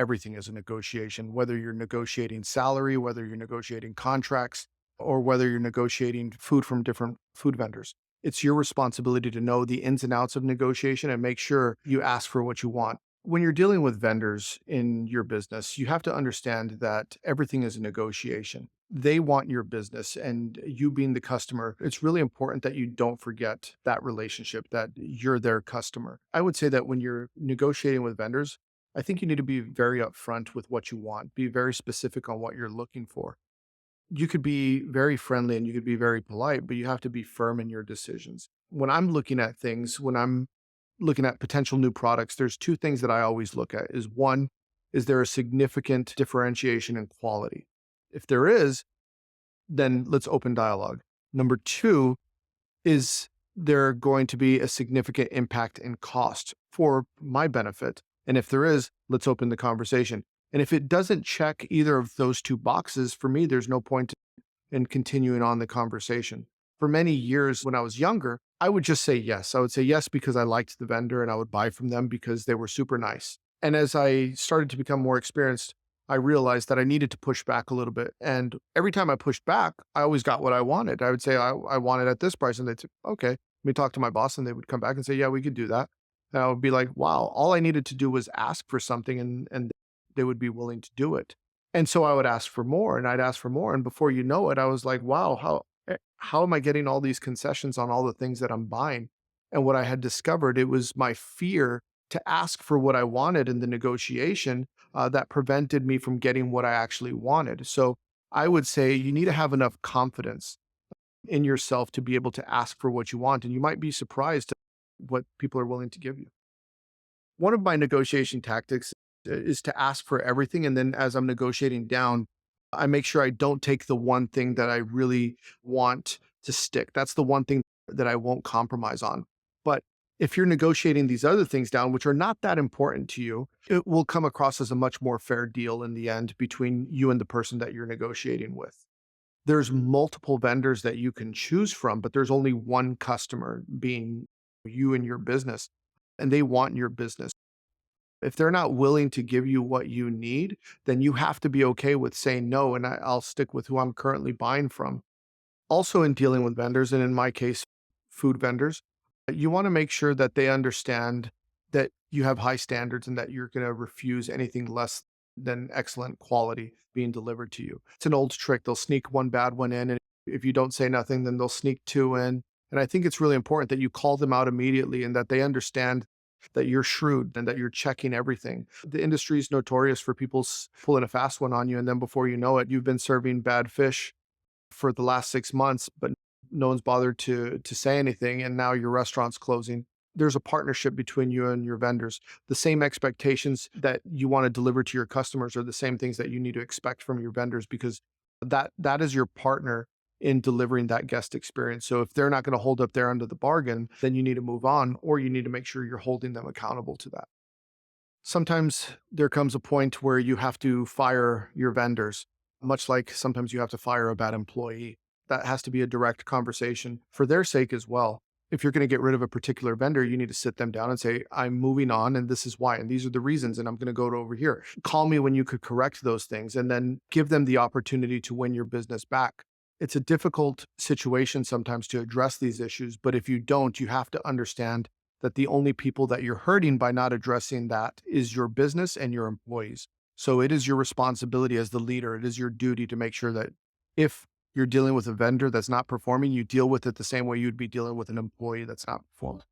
everything is a negotiation, whether you're negotiating salary, whether you're negotiating contracts, or whether you're negotiating food from different food vendors. It's your responsibility to know the ins and outs of negotiation and make sure you ask for what you want. When you're dealing with vendors in your business, you have to understand that everything is a negotiation. They want your business, and you being the customer, it's really important that you don't forget that relationship, that you're their customer. I would say that when you're negotiating with vendors, I think you need to be very upfront with what you want, be very specific on what you're looking for. You could be very friendly and you could be very polite, but you have to be firm in your decisions. When I'm looking at things, when I'm looking at potential new products, there's two things that I always look at is one, is there a significant differentiation in quality? If there is, then let's open dialogue. Number two, is there going to be a significant impact in cost for my benefit? And if there is, let's open the conversation. And if it doesn't check either of those two boxes, for me, there's no point in continuing on the conversation. For many years when I was younger, I would just say yes. I would say yes because I liked the vendor and I would buy from them because they were super nice. And as I started to become more experienced, I realized that I needed to push back a little bit. And every time I pushed back, I always got what I wanted. I would say, I want it at this price. And they'd say, okay. Let me talk to my boss and they would come back and say, yeah, we could do that. And I would be like, wow, all I needed to do was ask for something and they would be willing to do it. And so I would ask for more and I'd ask for more. And before you know it, I was like, wow, how am I getting all these concessions on all the things that I'm buying? And what I had discovered, it was my fear to ask for what I wanted in the negotiation that prevented me from getting what I actually wanted. So I would say you need to have enough confidence in yourself to be able to ask for what you want. And you might be surprised at what people are willing to give you. One of my negotiation tactics is to ask for everything. And then as I'm negotiating down, I make sure I don't take the one thing that I really want to stick. That's the one thing that I won't compromise on. But if you're negotiating these other things down, which are not that important to you, it will come across as a much more fair deal in the end between you and the person that you're negotiating with. There's multiple vendors that you can choose from, but there's only one customer being you and your business, and they want your business. If they're not willing to give you what you need, then you have to be okay with saying no, and I'll stick with who I'm currently buying from. Also, in dealing with vendors, and in my case, food vendors, you want to make sure that they understand that you have high standards and that you're going to refuse anything less than excellent quality being delivered to you. It's an old trick. They'll sneak one bad one in, and if you don't say nothing, then they'll sneak two in. And I think it's really important that you call them out immediately and that they understand that you're shrewd and that you're checking everything. The industry is notorious for people pulling a fast one on you. And then before you know it, you've been serving bad fish for the last 6 months, but no one's bothered to say anything. And now your restaurant's closing. There's a partnership between you and your vendors. The same expectations that you want to deliver to your customers are the same things that you need to expect from your vendors because that is your partner in delivering that guest experience. So if they're not going to hold up their end of the bargain, then you need to move on, or you need to make sure you're holding them accountable to that. Sometimes there comes a point where you have to fire your vendors, much like sometimes you have to fire a bad employee. That has to be a direct conversation for their sake as well. If you're going to get rid of a particular vendor, you need to sit them down and say, I'm moving on and this is why, and these are the reasons, and I'm going to go to over here. Call me when you could correct those things and then give them the opportunity to win your business back. It's a difficult situation sometimes to address these issues, but if you don't, you have to understand that the only people that you're hurting by not addressing that is your business and your employees. So it is your responsibility as the leader, it is your duty to make sure that if you're dealing with a vendor that's not performing, you deal with it the same way you'd be dealing with an employee that's not performing.